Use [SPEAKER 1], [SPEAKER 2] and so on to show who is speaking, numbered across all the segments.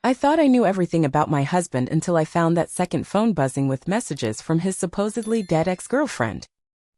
[SPEAKER 1] I thought I knew everything about my husband until I found that second phone buzzing with messages from his supposedly dead ex-girlfriend.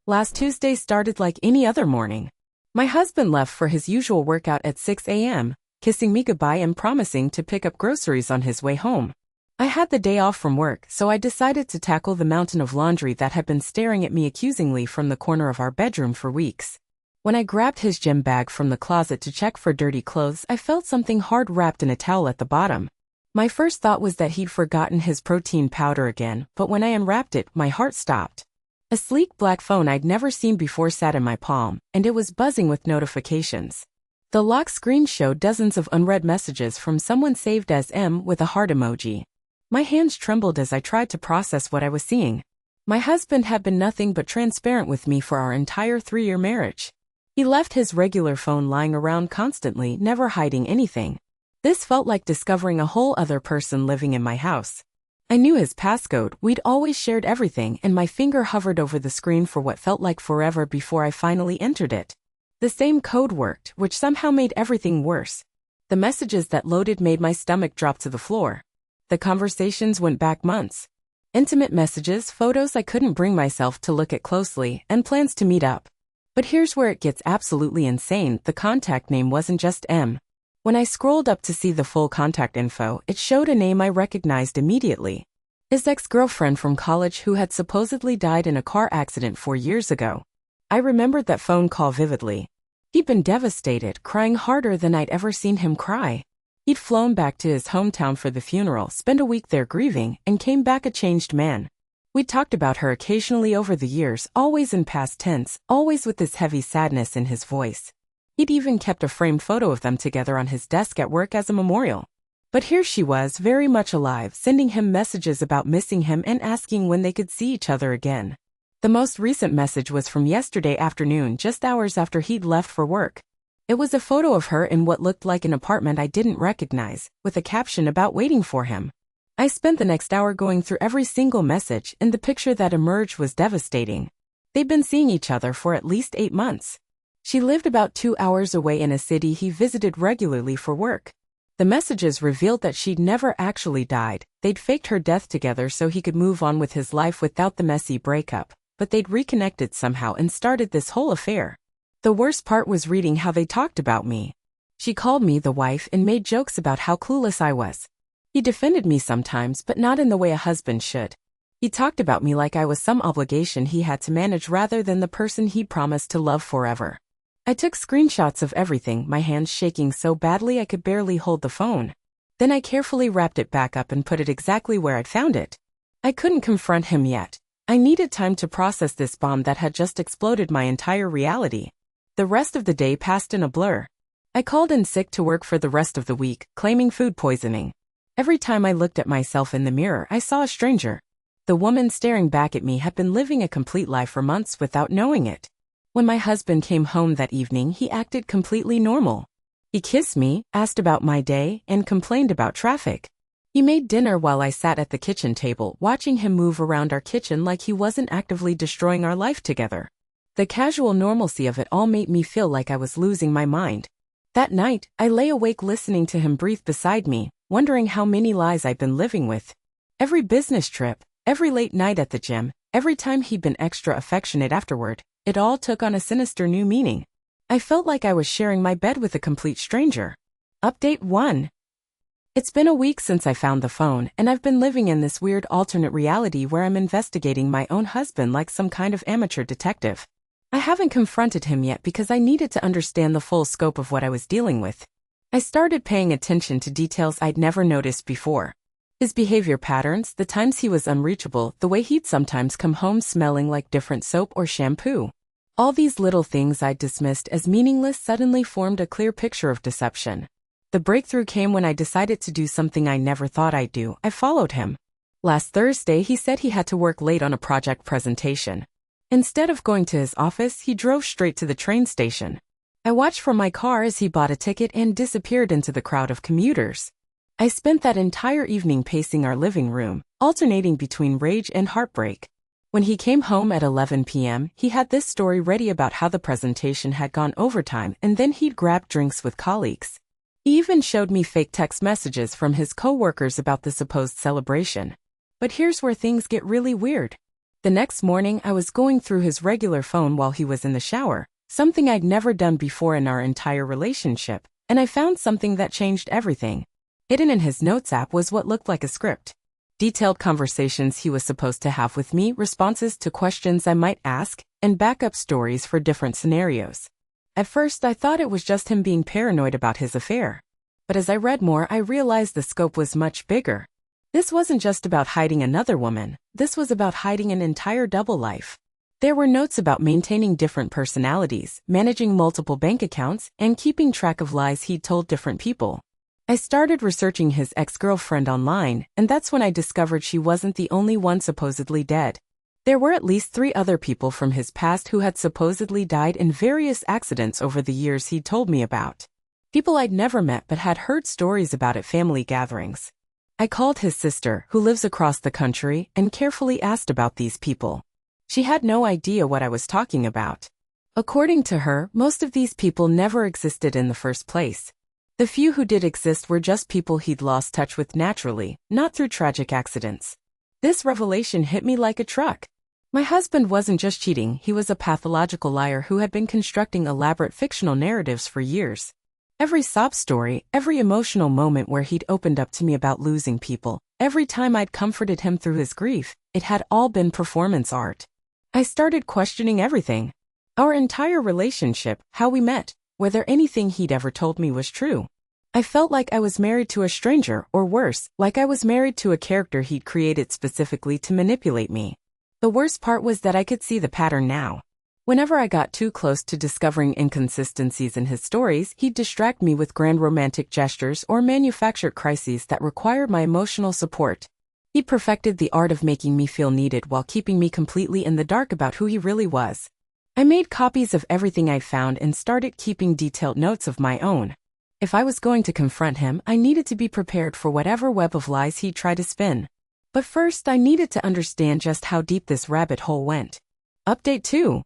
[SPEAKER 1] Last Tuesday started like any other morning. My husband left for his usual workout at 6 a.m., kissing me goodbye and promising to pick up groceries on his way home. I had the day off from work, so I decided to tackle the mountain of laundry that had been staring at me accusingly from the corner of our bedroom for weeks. When I grabbed his gym bag from the closet to check for dirty clothes, I felt something hard wrapped in a towel at the bottom. My first thought was that he'd forgotten his protein powder again, but when I unwrapped it, my heart stopped. A sleek black phone I'd never seen before sat in my palm, and it was buzzing with notifications. The lock screen showed dozens of unread messages from someone saved as M with a heart emoji. My hands trembled as I tried to process what I was seeing. My husband had been nothing but transparent with me for our entire 3-year marriage. He left his regular phone lying around constantly, never hiding anything. This felt like discovering a whole other person living in my house. I knew his passcode, we'd always shared everything, and my finger hovered over the screen for what felt like forever before I finally entered it. The same code worked, which somehow made everything worse. The messages that loaded made my stomach drop to the floor. The conversations went back months. Intimate messages, photos I couldn't bring myself to look at closely, and plans to meet up. But here's where it gets absolutely insane. The contact name wasn't just M. When I scrolled up to see the full contact info, it showed a name I recognized immediately. His ex-girlfriend from college who had supposedly died in a car accident 4 years ago. I remembered that phone call vividly. He'd been devastated, crying harder than I'd ever seen him cry. He'd flown back to his hometown for the funeral, spent a week there grieving, and came back a changed man. We'd talked about her occasionally over the years, always in past tense, always with this heavy sadness in his voice. He'd even kept a framed photo of them together on his desk at work as a memorial. But here she was, very much alive, sending him messages about missing him and asking when they could see each other again. The most recent message was from yesterday afternoon, just hours after he'd left for work. It was a photo of her in what looked like an apartment I didn't recognize, with a caption about waiting for him. I spent the next hour going through every single message, and the picture that emerged was devastating. They'd been seeing each other for at least 8 months. She lived about 2 hours away in a city he visited regularly for work. The messages revealed that she'd never actually died. They'd faked her death together so he could move on with his life without the messy breakup, but they'd reconnected somehow and started this whole affair. The worst part was reading how they talked about me. She called me the wife and made jokes about how clueless I was. He defended me sometimes, but not in the way a husband should. He talked about me like I was some obligation he had to manage rather than the person he promised to love forever. I took screenshots of everything, my hands shaking so badly I could barely hold the phone. Then I carefully wrapped it back up and put it exactly where I'd found it. I couldn't confront him yet. I needed time to process this bomb that had just exploded my entire reality. The rest of the day passed in a blur. I called in sick to work for the rest of the week, claiming food poisoning. Every time I looked at myself in the mirror, I saw a stranger. The woman staring back at me had been living a complete lie for months without knowing it. When my husband came home that evening, he acted completely normal. He kissed me, asked about my day, and complained about traffic. He made dinner while I sat at the kitchen table, watching him move around our kitchen like he wasn't actively destroying our life together. The casual normalcy of it all made me feel like I was losing my mind. That night, I lay awake listening to him breathe beside me, wondering how many lies I'd been living with. Every business trip, every late night at the gym, every time he'd been extra affectionate afterward, it all took on a sinister new meaning. I felt like I was sharing my bed with a complete stranger. Update 1. It's been a week since I found the phone, and I've been living in this weird alternate reality where I'm investigating my own husband like some kind of amateur detective. I haven't confronted him yet because I needed to understand the full scope of what I was dealing with. I started paying attention to details I'd never noticed before. His behavior patterns, the times he was unreachable, the way he'd sometimes come home smelling like different soap or shampoo. All these little things I'd dismissed as meaningless suddenly formed a clear picture of deception. The breakthrough came when I decided to do something I never thought I'd do. I followed him. Last Thursday, he said he had to work late on a project presentation. Instead of going to his office, he drove straight to the train station. I watched from my car as he bought a ticket and disappeared into the crowd of commuters. I spent that entire evening pacing our living room, alternating between rage and heartbreak. When he came home at 11 p.m., he had this story ready about how the presentation had gone overtime and then he'd grabbed drinks with colleagues. He even showed me fake text messages from his coworkers about the supposed celebration. But here's where things get really weird. The next morning, I was going through his regular phone while he was in the shower, something I'd never done before in our entire relationship, and I found something that changed everything. Hidden in his notes app was what looked like a script. Detailed conversations he was supposed to have with me, responses to questions I might ask, and backup stories for different scenarios. At first, I thought it was just him being paranoid about his affair. But as I read more, I realized the scope was much bigger. This wasn't just about hiding another woman, this was about hiding an entire double life. There were notes about maintaining different personalities, managing multiple bank accounts, and keeping track of lies he'd told different people. I started researching his ex-girlfriend online, and that's when I discovered she wasn't the only one supposedly dead. There were at least 3 other people from his past who had supposedly died in various accidents over the years he'd told me about. People I'd never met but had heard stories about at family gatherings. I called his sister, who lives across the country, and carefully asked about these people. She had no idea what I was talking about. According to her, most of these people never existed in the first place. The few who did exist were just people he'd lost touch with naturally, not through tragic accidents. This revelation hit me like a truck. My husband wasn't just cheating, he was a pathological liar who had been constructing elaborate fictional narratives for years. Every sob story, every emotional moment where he'd opened up to me about losing people, every time I'd comforted him through his grief, it had all been performance art. I started questioning everything. Our entire relationship, how we met, whether anything he'd ever told me was true. I felt like I was married to a stranger, or worse, like I was married to a character he'd created specifically to manipulate me. The worst part was that I could see the pattern now. Whenever I got too close to discovering inconsistencies in his stories, he'd distract me with grand romantic gestures or manufactured crises that required my emotional support. He perfected the art of making me feel needed while keeping me completely in the dark about who he really was. I made copies of everything I found and started keeping detailed notes of my own. If I was going to confront him, I needed to be prepared for whatever web of lies he'd try to spin. But first, I needed to understand just how deep this rabbit hole went. Update 2.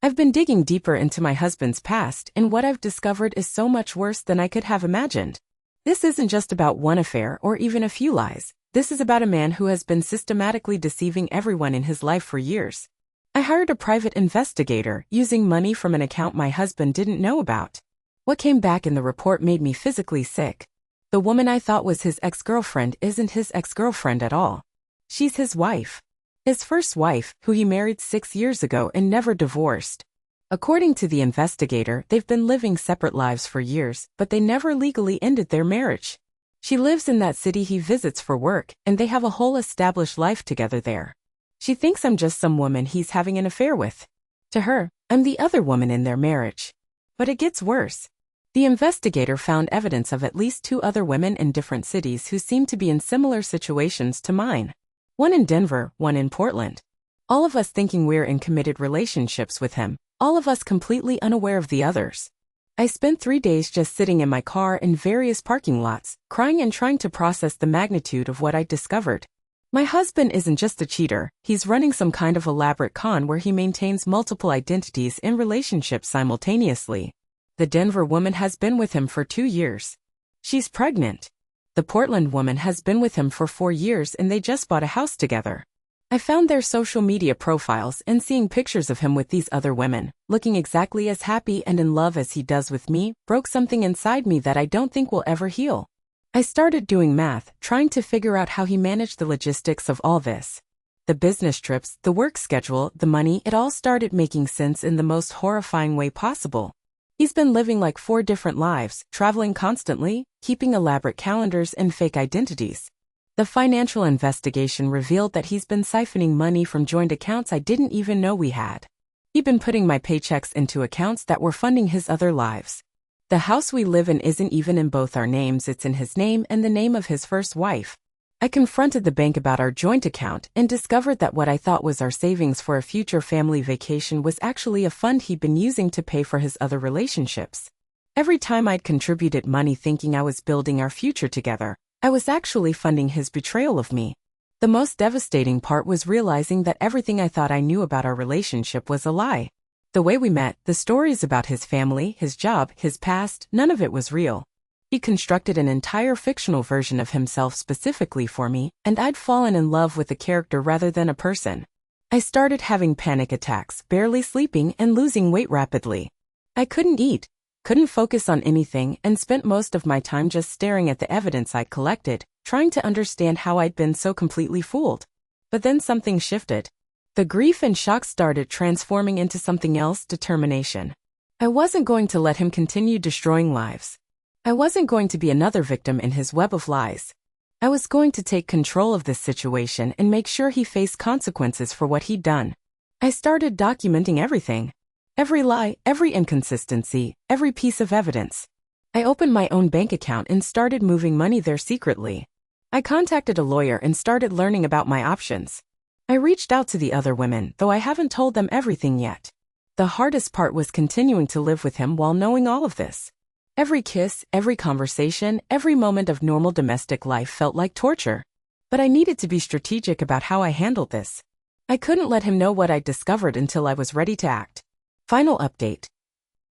[SPEAKER 1] I've been digging deeper into my husband's past, and what I've discovered is so much worse than I could have imagined. This isn't just about one affair or even a few lies. This is about a man who has been systematically deceiving everyone in his life for years. I hired a private investigator using money from an account my husband didn't know about. What came back in the report made me physically sick. The woman I thought was his ex-girlfriend isn't his ex-girlfriend at all. She's his wife. His first wife, who he married 6 years ago and never divorced. According to the investigator, they've been living separate lives for years, but they never legally ended their marriage. She lives in that city he visits for work, and they have a whole established life together there. She thinks I'm just some woman he's having an affair with. To her, I'm the other woman in their marriage. But it gets worse. The investigator found evidence of at least 2 other women in different cities who seem to be in similar situations to mine. One in Denver, one in Portland. All of us thinking we're in committed relationships with him, all of us completely unaware of the others. I spent 3 days just sitting in my car in various parking lots, crying and trying to process the magnitude of what I'd discovered. My husband isn't just a cheater, he's running some kind of elaborate con where he maintains multiple identities in relationships simultaneously. The Denver woman has been with him for 2 years. She's pregnant. The Portland woman has been with him for 4 years and they just bought a house together. I found their social media profiles and seeing pictures of him with these other women, looking exactly as happy and in love as he does with me, broke something inside me that I don't think will ever heal. I started doing math, trying to figure out how he managed the logistics of all this. The business trips, the work schedule, the money, it all started making sense in the most horrifying way possible. He's been living like 4 different lives, traveling constantly, keeping elaborate calendars and fake identities. The financial investigation revealed that he's been siphoning money from joint accounts I didn't even know we had. He'd been putting my paychecks into accounts that were funding his other lives. The house we live in isn't even in both our names, it's in his name and the name of his first wife. I confronted the bank about our joint account and discovered that what I thought was our savings for a future family vacation was actually a fund he'd been using to pay for his other relationships. Every time I'd contributed money thinking I was building our future together, I was actually funding his betrayal of me. The most devastating part was realizing that everything I thought I knew about our relationship was a lie. The way we met, the stories about his family, his job, his past, none of it was real. He constructed an entire fictional version of himself specifically for me, and I'd fallen in love with a character rather than a person. I started having panic attacks, barely sleeping, and losing weight rapidly. I couldn't eat, couldn't focus on anything, and spent most of my time just staring at the evidence I'd collected, trying to understand how I'd been so completely fooled. But then something shifted. The grief and shock started transforming into something else: determination. I wasn't going to let him continue destroying lives. I wasn't going to be another victim in his web of lies. I was going to take control of this situation and make sure he faced consequences for what he'd done. I started documenting everything. Every lie, every inconsistency, every piece of evidence. I opened my own bank account and started moving money there secretly. I contacted a lawyer and started learning about my options. I reached out to the other women, though I haven't told them everything yet. The hardest part was continuing to live with him while knowing all of this. Every kiss, every conversation, every moment of normal domestic life felt like torture. But I needed to be strategic about how I handled this. I couldn't let him know what I'd discovered until I was ready to act. Final update.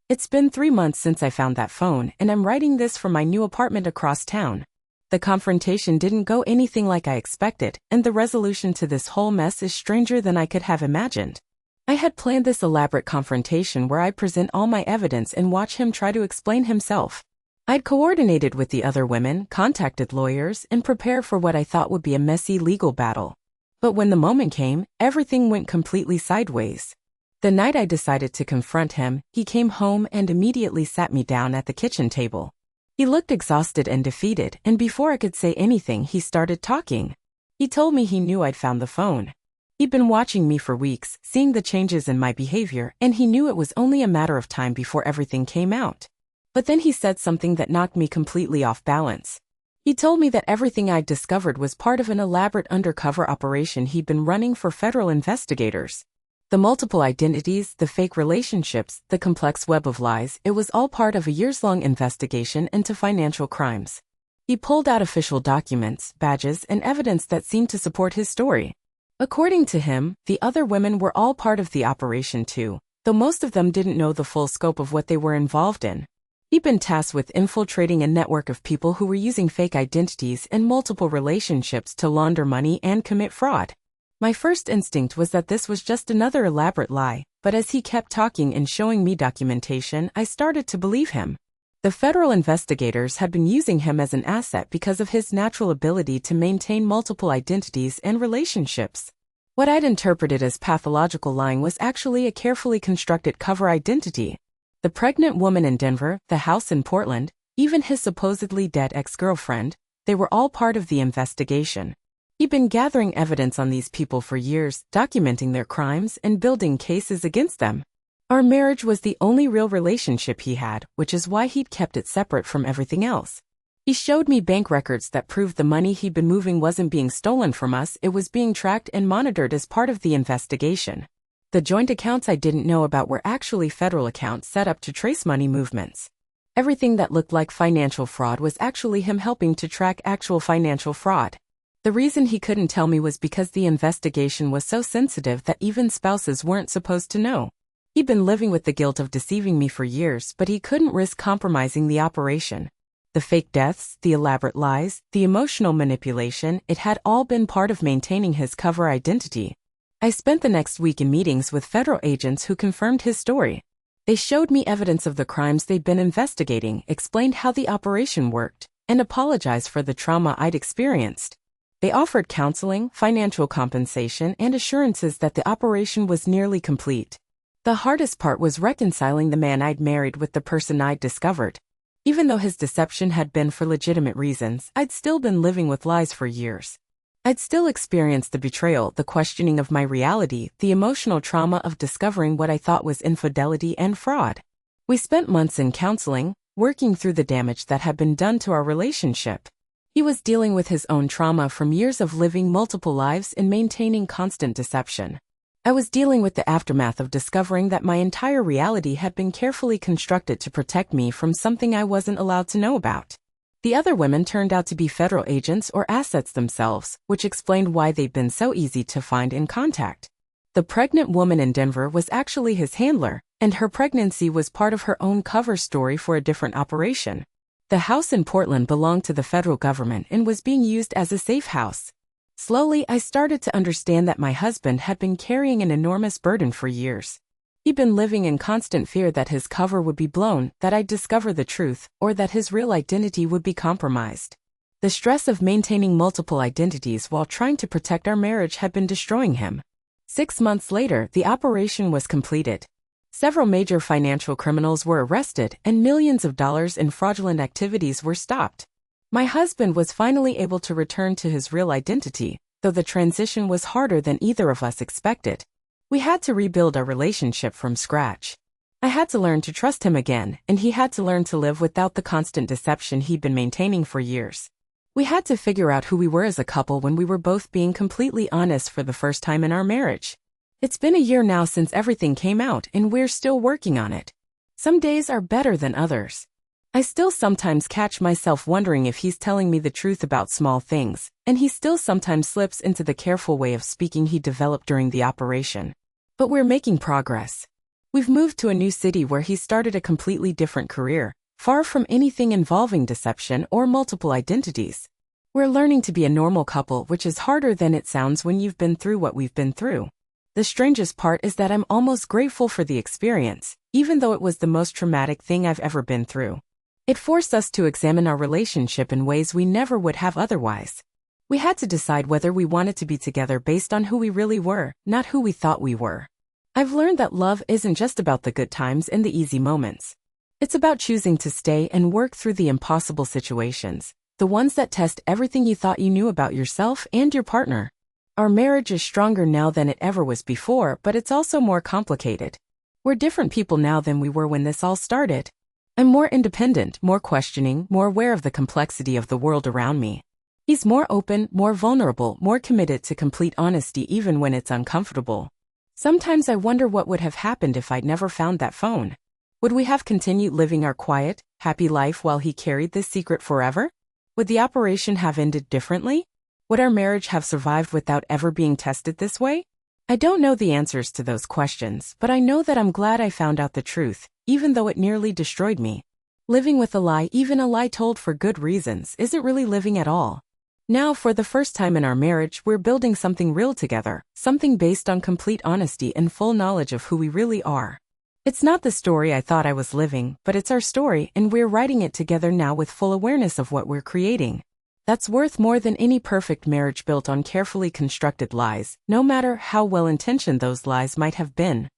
[SPEAKER 1] It's been 3 months since I found that phone, and I'm writing this from my new apartment across town. The confrontation didn't go anything like I expected, and the resolution to this whole mess is stranger than I could have imagined. I had planned this elaborate confrontation where I present all my evidence and watch him try to explain himself. I'd coordinated with the other women, contacted lawyers, and prepared for what I thought would be a messy legal battle. But when the moment came, everything went completely sideways. The night I decided to confront him, he came home and immediately sat me down at the kitchen table. He looked exhausted and defeated, and before I could say anything, he started talking. He told me he knew I'd found the phone. He'd been watching me for weeks, seeing the changes in my behavior, and he knew it was only a matter of time before everything came out. But then he said something that knocked me completely off balance. He told me that everything I'd discovered was part of an elaborate undercover operation he'd been running for federal investigators. The multiple identities, the fake relationships, the complex web of lies, it was all part of a years-long investigation into financial crimes. He pulled out official documents, badges, and evidence that seemed to support his story. According to him, the other women were all part of the operation too, though most of them didn't know the full scope of what they were involved in. He'd been tasked with infiltrating a network of people who were using fake identities and multiple relationships to launder money and commit fraud. My first instinct was that this was just another elaborate lie, but as he kept talking and showing me documentation, I started to believe him. The federal investigators had been using him as an asset because of his natural ability to maintain multiple identities and relationships. What I'd interpreted as pathological lying was actually a carefully constructed cover identity. The pregnant woman in Denver, the house in Portland, even his supposedly dead ex-girlfriend, they were all part of the investigation. He'd been gathering evidence on these people for years, documenting their crimes and building cases against them. Our marriage was the only real relationship he had, which is why he'd kept it separate from everything else. He showed me bank records that proved the money he'd been moving wasn't being stolen from us, it was being tracked and monitored as part of the investigation. The joint accounts I didn't know about were actually federal accounts set up to trace money movements. Everything that looked like financial fraud was actually him helping to track actual financial fraud. The reason he couldn't tell me was because the investigation was so sensitive that even spouses weren't supposed to know. He'd been living with the guilt of deceiving me for years, but he couldn't risk compromising the operation. The fake deaths, the elaborate lies, the emotional manipulation, it had all been part of maintaining his cover identity. I spent the next week in meetings with federal agents who confirmed his story. They showed me evidence of the crimes they'd been investigating, explained how the operation worked, and apologized for the trauma I'd experienced. They offered counseling, financial compensation, and assurances that the operation was nearly complete. The hardest part was reconciling the man I'd married with the person I'd discovered. Even though his deception had been for legitimate reasons, I'd still been living with lies for years. I'd still experienced the betrayal, the questioning of my reality, the emotional trauma of discovering what I thought was infidelity and fraud. We spent months in counseling, working through the damage that had been done to our relationship. He was dealing with his own trauma from years of living multiple lives and maintaining constant deception. I was dealing with the aftermath of discovering that my entire reality had been carefully constructed to protect me from something I wasn't allowed to know about. The other women turned out to be federal agents or assets themselves, which explained why they'd been so easy to find and contact. The pregnant woman in Denver was actually his handler, and her pregnancy was part of her own cover story for a different operation. The house in Portland belonged to the federal government and was being used as a safe house. Slowly, I started to understand that my husband had been carrying an enormous burden for years. He'd been living in constant fear that his cover would be blown, that I'd discover the truth, or that his real identity would be compromised. The stress of maintaining multiple identities while trying to protect our marriage had been destroying him. 6 months later, the operation was completed. Several major financial criminals were arrested, and millions of dollars in fraudulent activities were stopped. My husband was finally able to return to his real identity, though the transition was harder than either of us expected. We had to rebuild our relationship from scratch. I had to learn to trust him again, and he had to learn to live without the constant deception he'd been maintaining for years. We had to figure out who we were as a couple when we were both being completely honest for the first time in our marriage. It's been a year now since everything came out, and we're still working on it. Some days are better than others. I still sometimes catch myself wondering if he's telling me the truth about small things, and he still sometimes slips into the careful way of speaking he developed during the operation. But we're making progress. We've moved to a new city where he started a completely different career, far from anything involving deception or multiple identities. We're learning to be a normal couple, which is harder than it sounds when you've been through what we've been through. The strangest part is that I'm almost grateful for the experience, even though it was the most traumatic thing I've ever been through. It forced us to examine our relationship in ways we never would have otherwise. We had to decide whether we wanted to be together based on who we really were, not who we thought we were. I've learned that love isn't just about the good times and the easy moments. It's about choosing to stay and work through the impossible situations, the ones that test everything you thought you knew about yourself and your partner. Our marriage is stronger now than it ever was before, but it's also more complicated. We're different people now than we were when this all started. I'm more independent, more questioning, more aware of the complexity of the world around me. He's more open, more vulnerable, more committed to complete honesty even when it's uncomfortable. Sometimes I wonder what would have happened if I'd never found that phone. Would we have continued living our quiet, happy life while he carried this secret forever? Would the operation have ended differently? Would our marriage have survived without ever being tested this way? I don't know the answers to those questions, but I know that I'm glad I found out the truth, even though it nearly destroyed me. Living with a lie, even a lie told for good reasons, isn't really living at all. Now, for the first time in our marriage, we're building something real together, something based on complete honesty and full knowledge of who we really are. It's not the story I thought I was living, but it's our story, and we're writing it together now with full awareness of what we're creating. That's worth more than any perfect marriage built on carefully constructed lies, no matter how well-intentioned those lies might have been.